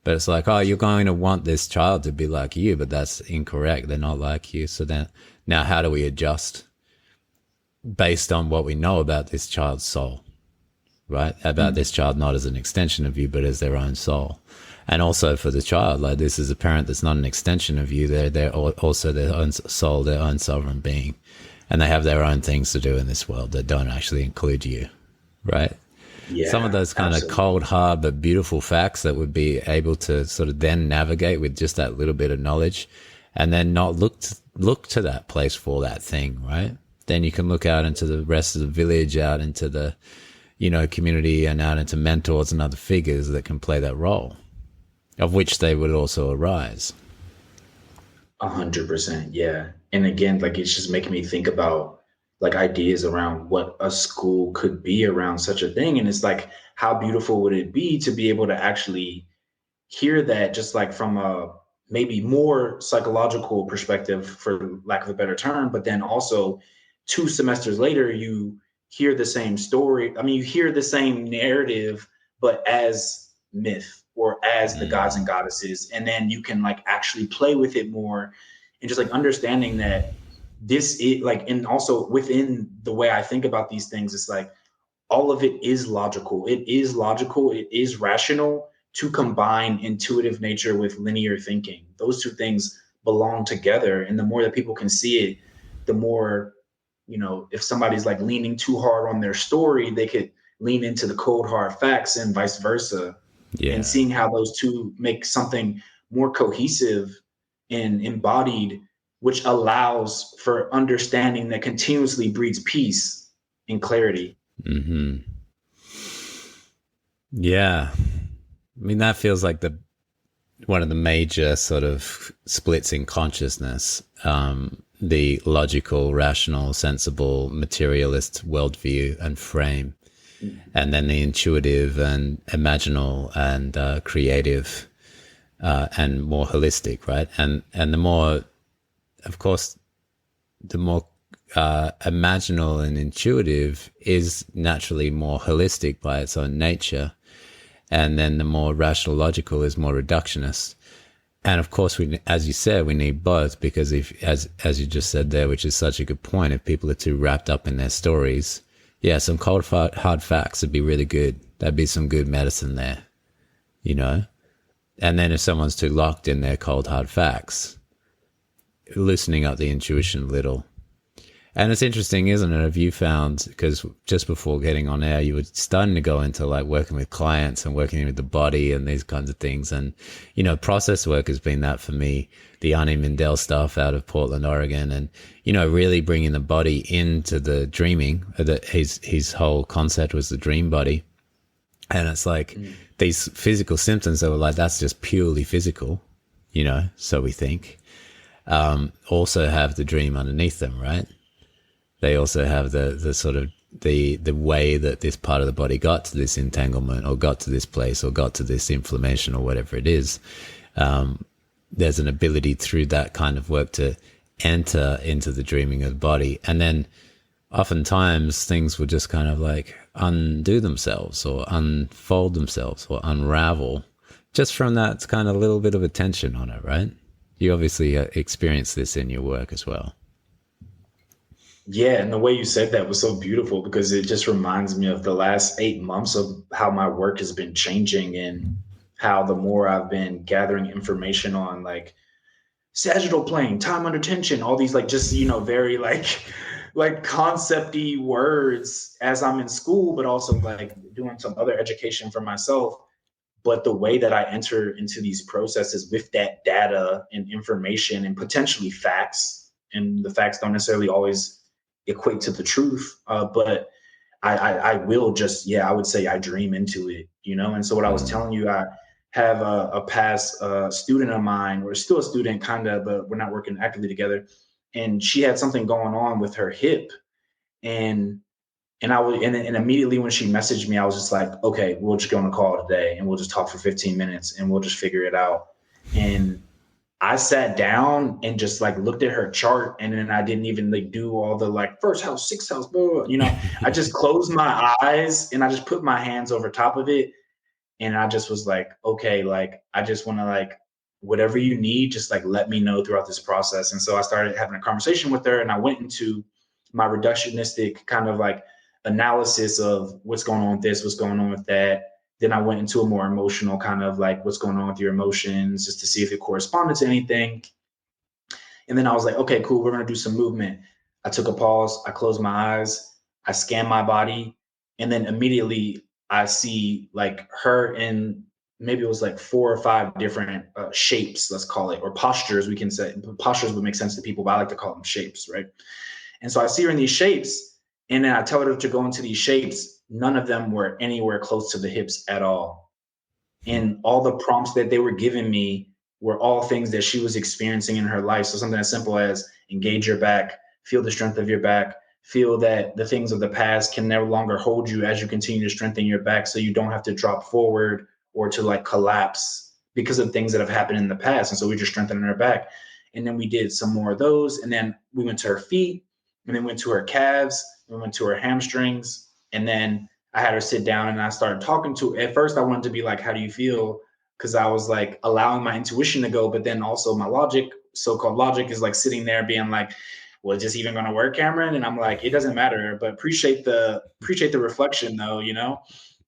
But it's like, oh, you're going to want this child to be like you, but that's incorrect. They're not like you. So then, now how do we adjust based on what we know about this child's soul, right? About this child not as an extension of you, but as their own soul. And also for the child, like this is a parent that's not an extension of you. They're also their own soul, their own sovereign being. And they have their own things to do in this world that don't actually include you, right? Yeah, Some of those kind of cold, hard, but beautiful facts that would be able to sort of then navigate with just that little bit of knowledge and then not look to that place for that thing, right? Then you can look out into the rest of the village, out into the, community, and out into mentors and other figures that can play that role, of which they would also arise. 100%. Yeah. And again, like it's just making me think about like ideas around what a school could be around such a thing. And it's like, how beautiful would it be to be able to actually hear that just like from a maybe more psychological perspective, for lack of a better term, but then also 2 semesters later, you hear the same story. I mean, you hear the same narrative, but as myth or as the gods and goddesses. And then you can like actually play with it more and just like understanding that this is like, and also within the way I think about these things, it's like all of it is logical. It is logical. It is rational to combine intuitive nature with linear thinking. Those two things belong together. And the more that people can see it, the more, if somebody's like leaning too hard on their story, they could lean into the cold, hard facts and vice versa. Yeah. And seeing how those two make something more cohesive and embodied, which allows for understanding that continuously breeds peace and clarity. Mm-hmm. Yeah. I mean, that feels like one of the major sort of splits in consciousness, the logical, rational, sensible, materialist worldview and frame, and then the intuitive and imaginal and creative and more holistic, right? And the more, of course, the more imaginal and intuitive is naturally more holistic by its own nature. And then the more rational logical is more reductionist. And of course, as you said, we need both, because if, as you just said there, which is such a good point, if people are too wrapped up in their stories, yeah, some cold, hard facts would be really good. That'd be some good medicine there, And then if someone's too locked in their cold, hard facts, loosening up the intuition a little. And it's interesting, isn't it? Have you found, because just before getting on air, you were starting to go into like working with clients and working with the body and these kinds of things. And, process work has been that for me, the Ani Mindell stuff out of Portland, Oregon, and, really bringing the body into the dreaming. His whole concept was the dream body. And it's like these physical symptoms that were like, that's just purely physical, so we think, also have the dream underneath them, right? They also have the sort of the way that this part of the body got to this entanglement or got to this place or got to this inflammation or whatever it is. There's an ability through that kind of work to enter into the dreaming of the body. And then oftentimes things will just kind of like undo themselves or unfold themselves or unravel just from that kind of little bit of attention on it, right? You obviously experience this in your work as well. Yeah, and the way you said that was so beautiful, because it just reminds me of the last 8 months of how my work has been changing, and how the more I've been gathering information on like sagittal plane, time under tension, all these like just, very like concept-y words as I'm in school, but also like doing some other education for myself. But the way that I enter into these processes with that data and information and potentially facts, and the facts don't necessarily always equate to the truth, but I will just, I would say I dream into it, And so what I was telling you, I have a past student of mine, we're still a student kind of, but we're not working actively together, and she had something going on with her hip, and and immediately when she messaged me, I was just like, okay, we'll just go on a call today and we'll just talk for 15 minutes and we'll just figure it out. And I sat down and just like looked at her chart, and then I didn't even like do all the like first house, sixth house, blah, blah, I just closed my eyes and I just put my hands over top of it. And I just was like, okay, like, I just want to like, whatever you need, just like, let me know throughout this process. And so I started having a conversation with her, and I went into my reductionistic kind of like analysis of what's going on with this, what's going on with that. Then I went into a more emotional kind of like what's going on with your emotions, just to see if it corresponded to anything. And then I was like, okay, cool, we're gonna do some movement. I took a pause, I closed my eyes, I scanned my body, and then immediately I see like her in, maybe it was like 4 or 5 different shapes, let's call it, or postures, we can say. Postures would make sense to people, but I like to call them shapes, right? And so I see her in these shapes, and then I tell her to go into these shapes. None of them were anywhere close to the hips at all. And all the prompts that they were giving me were all things that she was experiencing in her life. So something as simple as engage your back, feel the strength of your back, feel that the things of the past can no longer hold you as you continue to strengthen your back, so you don't have to drop forward or to like collapse because of things that have happened in the past. And so we just strengthening her back. And then we did some more of those. And then we went to her feet, and then went to her calves, and we went to her hamstrings. And then I had her sit down, and I started talking to her. At first, I wanted to be like, how do you feel? Because I was like allowing my intuition to go, but then also my logic, so-called logic, is like sitting there being like, well, is this even going to work, Cameron? And I'm like, it doesn't matter, but appreciate the reflection though, you know?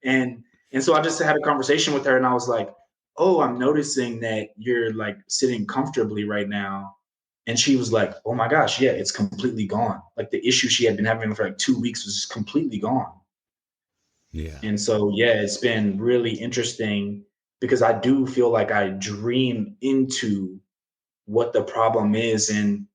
And so I just had a conversation with her, and I was like, oh, I'm noticing that you're like sitting comfortably right now. And she was like, oh my gosh, yeah, it's completely gone. Like the issue she had been having for like 2 weeks was just completely gone. Yeah. And so, yeah, it's been really interesting because I do feel like I dream into what the problem is. And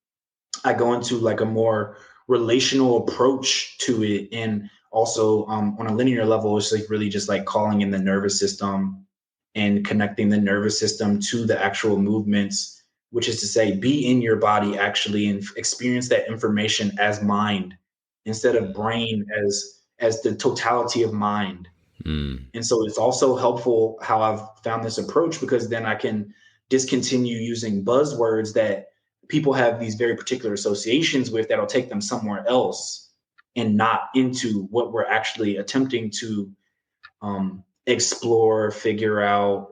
I go into like a more relational approach to it. And also on a linear level, it's like really just like calling in the nervous system and connecting the nervous system to the actual movements, which is to say, be in your body actually and experience that information as mind instead of brain as the totality of mind. And so it's also helpful how I've found this approach, because then I can discontinue using buzzwords that people have these very particular associations with that'll take them somewhere else and not into what we're actually attempting to explore, figure out,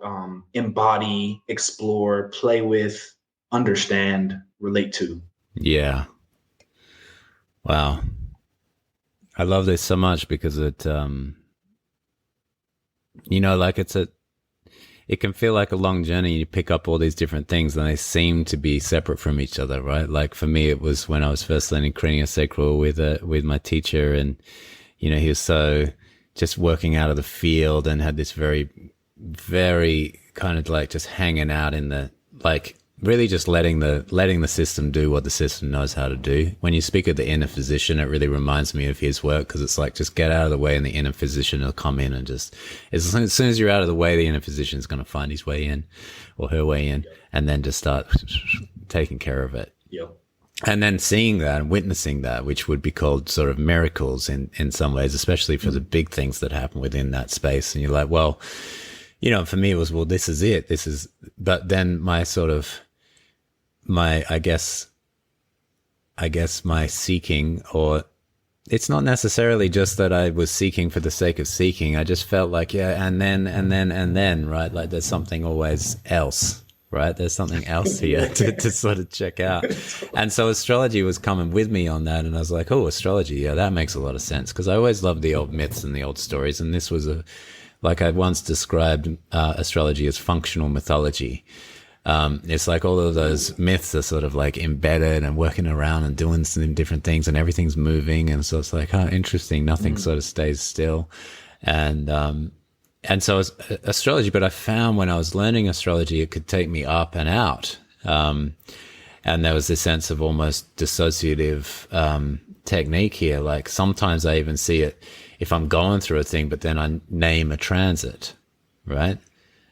embody, explore, play with, understand, relate to. Yeah. Wow. I love this so much because it, like it can feel like a long journey. You pick up all these different things and they seem to be separate from each other, right? Like for me, it was when I was first learning craniosacral with my teacher, and, he was so just working out of the field and had this very, very kind of like just hanging out in the, like really just letting the system do what the system knows how to do. When you speak of the inner physician, it really reminds me of his work, because it's like, just get out of the way and the inner physician will come in, and just as soon as you're out of the way, the inner physician is going to find his way in or her way in, and then just start taking care of it. Yep. And then seeing that and witnessing that, which would be called sort of miracles in some ways, especially for the big things that happen within that space. And you're like, well, for me it was, well, this is it. But then my sort of, I guess my seeking, or it's not necessarily just that I was seeking for the sake of seeking. I just felt like, yeah, and then, right? Like there's something always else, right? There's something else here to sort of check out. And so astrology was coming with me on that. And I was like, oh, astrology. Yeah, that makes a lot of sense. Cause I always loved the old myths and the old stories. And this was like I once described astrology as functional mythology. It's like all of those myths are sort of like embedded and working around and doing some different things, and everything's moving. And so it's like, oh, interesting. Nothing sort of stays still. And so it's astrology, but I found when I was learning astrology, it could take me up and out. And there was this sense of almost dissociative, technique here. Like sometimes I even see it if I'm going through a thing, but then I name a transit, right?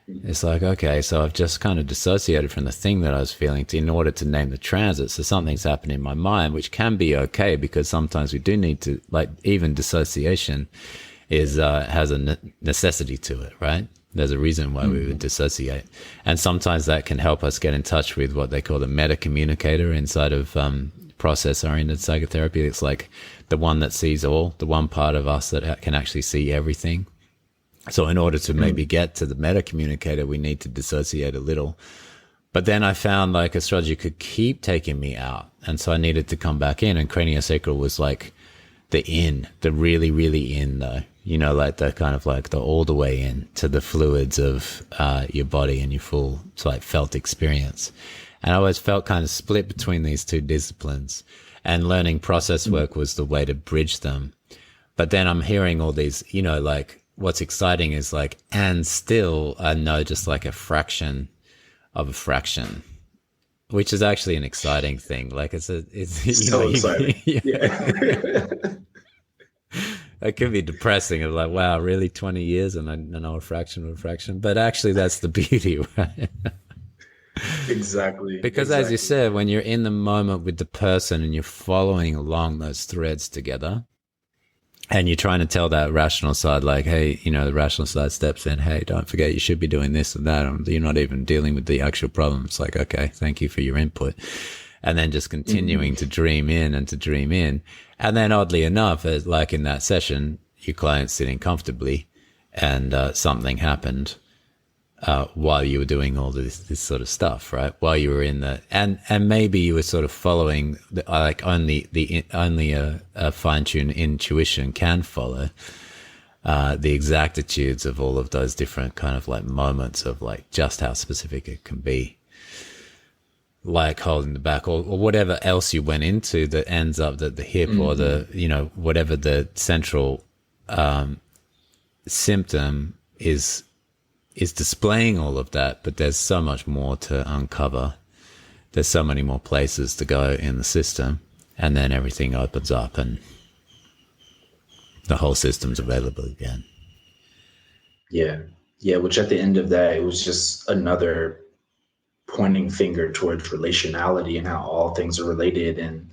It's like, okay, so I've just kind of dissociated from the thing that I was feeling in order to name the transit. So something's happening in my mind, which can be okay, because sometimes we do need to, like, even dissociation is has a necessity to it, right? There's a reason why we would dissociate. And sometimes that can help us get in touch with what they call the meta communicator inside of process-oriented psychotherapy. It's like the one that sees all, the one part of us that can actually see everything. So in order to maybe get to the meta communicator, we need to dissociate a little. But then I found like astrology could keep taking me out. And so I needed to come back in, and craniosacral was like the really, really in though, you know, like the kind of like the all the way in to the fluids of your body and your full like felt experience. And I always felt kind of split between these two disciplines, and learning process work was the way to bridge them. But then I'm hearing all these, you know, like what's exciting is like, and still I know just like a fraction of a fraction, which is actually an exciting thing. Like it's you So know, exciting. yeah. Yeah. It can be depressing. It's like, wow, really 20 years and I know a fraction of a fraction. But actually that's the beauty, right? Exactly. Because as you said, when you're in the moment with the person and you're following along those threads together, and you're trying to tell that rational side, like, hey, you know, the rational side steps in, hey, don't forget you should be doing this and that. And you're not even dealing with the actual problem. It's like, okay, thank you for your input. And then just continuing to dream in and to dream in. And then oddly enough, like in that session, your client's sitting comfortably and something happened while you were doing all this sort of stuff, right? While you were in the, and maybe you were sort of following like only a fine-tuned intuition can follow the exactitudes of all of those different kind of like moments of like just how specific it can be, like holding the back or whatever else you went into that ends up that the hip or the, you know, whatever the central symptom is displaying all of that, but there's so much more to uncover. There's so many more places to go in the system, and then everything opens up and the whole system's available again. Yeah. Yeah. Which at the end of that, it was just another pointing finger towards relationality and how all things are related. And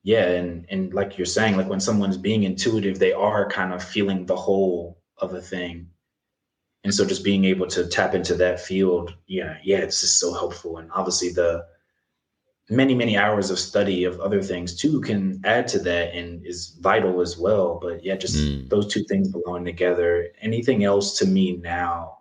yeah, and like you're saying, like when someone's being intuitive, they are kind of feeling the whole of a thing. And so just being able to tap into that field, yeah, it's just so helpful. And obviously the many, many hours of study of other things too can add to that and is vital as well. But yeah, just those two things belong together. Anything else to me now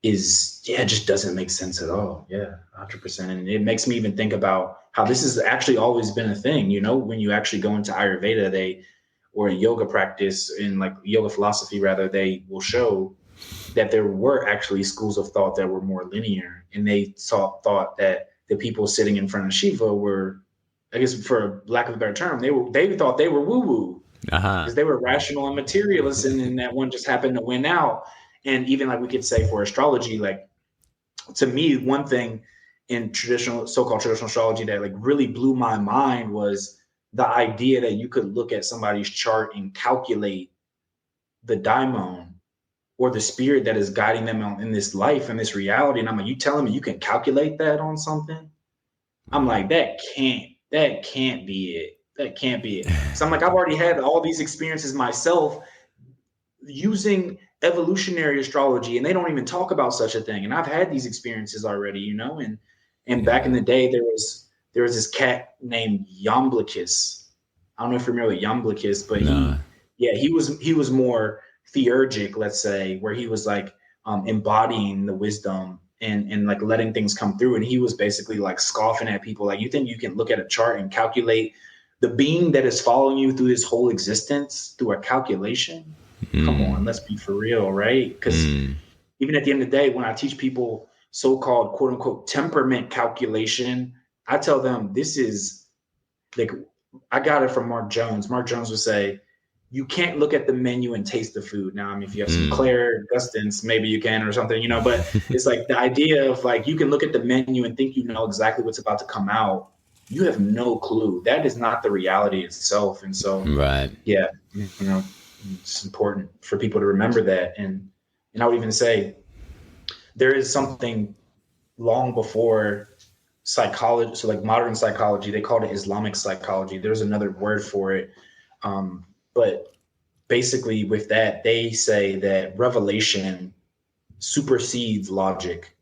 is, yeah, it just doesn't make sense at all. Yeah, 100%. And it makes me even think about how this has actually always been a thing. You know, when you actually go into Ayurveda, or a yoga practice in like yoga philosophy, rather, they will show that there were actually schools of thought that were more linear, and they thought that the people sitting in front of Shiva were, I guess for lack of a better term, they thought they were woo woo because they were rational and materialists, and then that one just happened to win out. And even like we could say for astrology, like to me, one thing in so-called traditional astrology that like really blew my mind was the idea that you could look at somebody's chart and calculate the daimon or the spirit that is guiding them in this life and this reality. And I'm like, you telling me you can calculate that on something? I'm like, that can't be it. That can't be it. So I'm like, I've already had all these experiences myself using evolutionary astrology, and they don't even talk about such a thing. And I've had these experiences already, you know, and back in the day, there was this cat named Yamblicus. I don't know if you're familiar with Yamblicus, but he was more theurgic, let's say, where he was like embodying the wisdom and like letting things come through. And he was basically like scoffing at people. Like, you think you can look at a chart and calculate the being that is following you through this whole existence through a calculation? Come on, let's be for real, right? Because even at the end of the day, when I teach people so-called quote unquote temperament calculation, I tell them this is like, I got it from Mark Jones. Mark Jones would say, you can't look at the menu and taste the food. Now, I mean, if you have some Claire Gustins, maybe you can or something, you know, but it's like the idea of like, you can look at the menu and think you know exactly what's about to come out. You have no clue. That is not the reality itself. And so, yeah, you know, it's important for people to remember that. And I would even say there is something long before psychology. So like modern psychology, they called it Islamic psychology. There's another word for it. But basically with that, they say that revelation supersedes logic.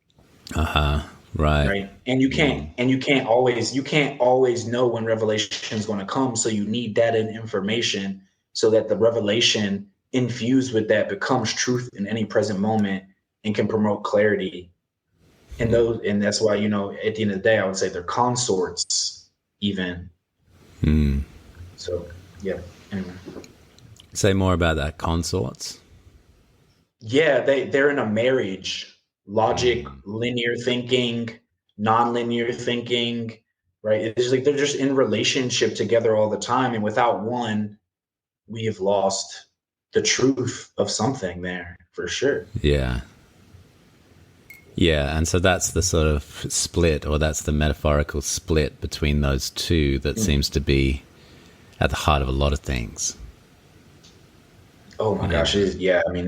Right. And you can't always know when revelation is going to come. So you need data and information so that the revelation infused with that becomes truth in any present moment and can promote clarity. And that's why, you know, at the end of the day, I would say they're consorts even. So Yeah. Anyway. Say more about that. Consorts. Yeah, they're in a marriage. Logic, linear thinking, non-linear thinking, right? It's just like they're just in relationship together all the time. And without one, we have lost the truth of something there for sure. Yeah. Yeah, and so that's the sort of split, or that's the metaphorical split between those two that Mm. seems to be at the heart of a lot of things. Oh my You know? gosh. Yeah. I mean,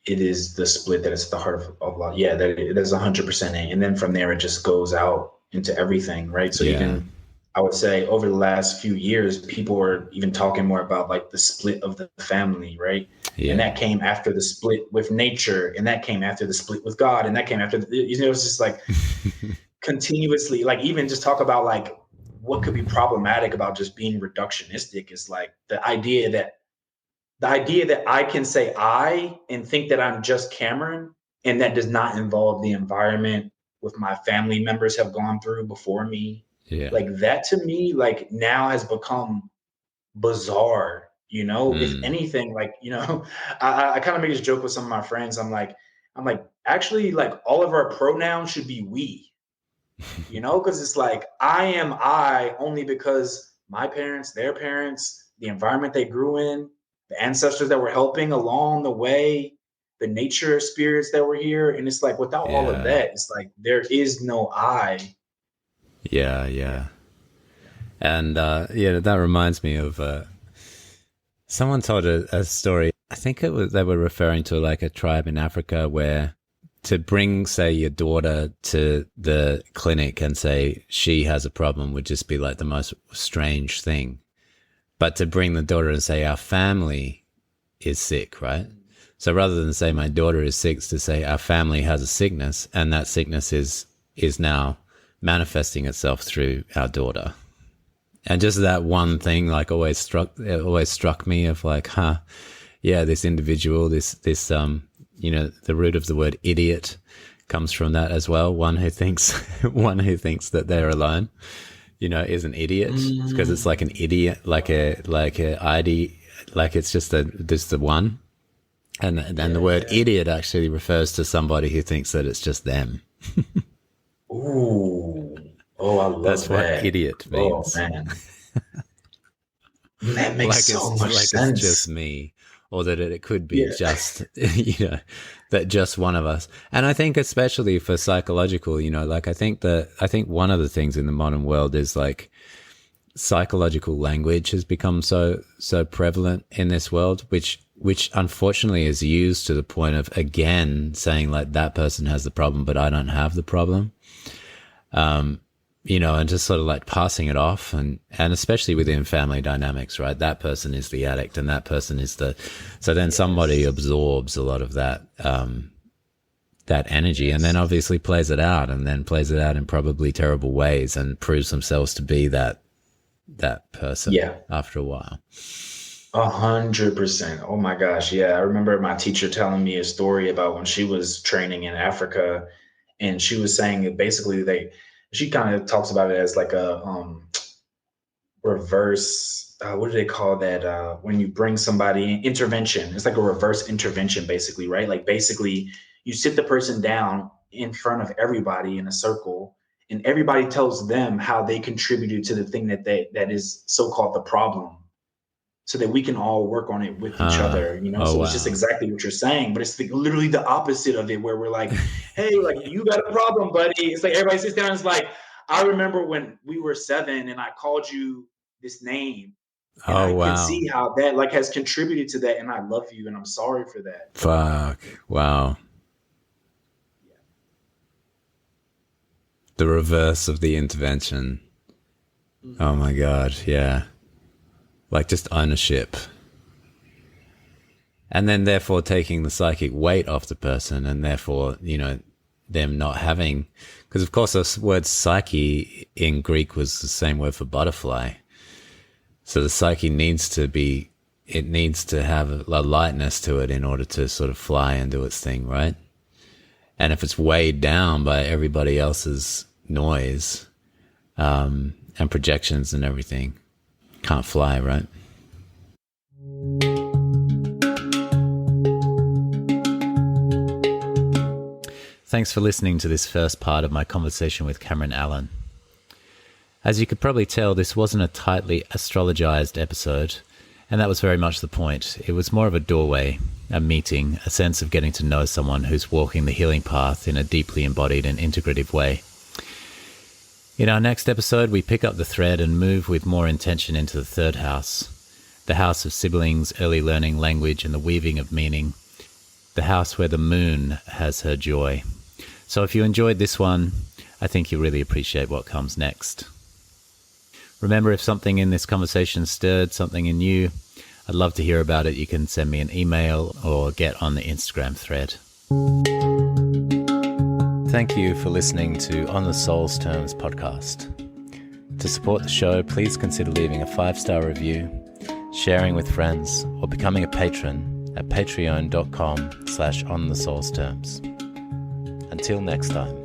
it is the split that is at the heart of a lot. Yeah, that it is 100% it. And then from there, it just goes out into everything, right? So Yeah. even I would say over the last few years, people are even talking more about like the split of the family, right? And Yeah. that came after the split with nature, and that came after the split with God, and that came after it's just like continuously, like even just talk about like what could be problematic about just being reductionistic is like the idea that I can say I and think that I'm just Cameron, and that does not involve the environment with my family members have gone through before me. Yeah. Like that to me, like now has become bizarre. If Mm. anything, like, I kind of make this joke with some of my friends. I'm like, actually, like all of our pronouns should be we, because it's like I am I only because my parents, their parents, the environment they grew in, the ancestors that were helping along the way, the nature spirits that were here. And it's like without all of Yeah. that, it's like there is no I. Yeah. Yeah. Yeah. And yeah, that reminds me of someone told a story. I think it was they were referring to like a tribe in Africa where to bring, say, your daughter to the clinic and say she has a problem would just be like the most strange thing. But to bring the daughter and say our family is sick, right? So rather than say my daughter is sick, to say our family has a sickness, and that sickness is now manifesting itself through our daughter. And just that one thing, like, always struck me of like, yeah, this individual, this the root of the word idiot comes from that as well. One who thinks that they're alone, is an idiot, because it's like an idiot, like a ID, like it's just the one. And the word Yeah. idiot actually refers to somebody who thinks that it's just them. Ooh. Oh, I love That's what that. idiot Oh means. man. That makes like so it's much like it's just sense. me, or that it could be Yeah. just that just one of us. And I think especially for psychological, like I think one of the things in the modern world is like psychological language has become so prevalent in this world, which unfortunately is used to the point of again saying like that person has the problem but I don't have the problem. And just sort of like passing it off, and especially within family dynamics, right? That person is the addict and that person is so then somebody Yes. absorbs a lot of that energy, and then Yes. obviously plays it out, and then plays it out in probably terrible ways and proves themselves to be that person Yeah. after a while. 100%. Oh my gosh. Yeah. I remember my teacher telling me a story about when she was training in Africa, and she was saying that basically she kind of talks about it as like a reverse, what do they call that? When you bring somebody in, intervention, it's like a reverse intervention, basically, right? Like basically you sit the person down in front of everybody in a circle, and everybody tells them how they contributed to the thing that is so-called the problem, so that we can all work on it with each other, Oh so it's just wow. exactly what you're saying, but it's like literally the opposite of it, where we're like, hey, like you got a problem, buddy. It's like everybody sits down and is like, I remember when we were 7 and I called you this name, and Oh I can wow. see how that like has contributed to that, and I love you and I'm sorry for that. Fuck. Wow. The reverse of the intervention. Oh my god. Yeah. Like just ownership. And then therefore taking the psychic weight off the person, and therefore, them not having, because of course the word psyche in Greek was the same word for butterfly. So the psyche needs to have a lightness to it in order to sort of fly and do its thing, right? And if it's weighed down by everybody else's noise, and projections and everything. Can't fly, right? Thanks for listening to this first part of my conversation with Cameron Allen. As you could probably tell, this wasn't a tightly astrologized episode, and that was very much the point. It was more of a doorway, a meeting, a sense of getting to know someone who's walking the healing path in a deeply embodied and integrative way. In our next episode, we pick up the thread and move with more intention into the third house, the house of siblings, early learning, language, and the weaving of meaning, the house where the moon has her joy. So if you enjoyed this one, I think you'll really appreciate what comes next. Remember, if something in this conversation stirred something in you, I'd love to hear about it. You can send me an email or get on the Instagram thread. Thank you for listening to On the Soul's Terms podcast. To support the show, please consider leaving a 5-star review, sharing with friends, or becoming a patron at patreon.com/onthesoulsterms. Until next time.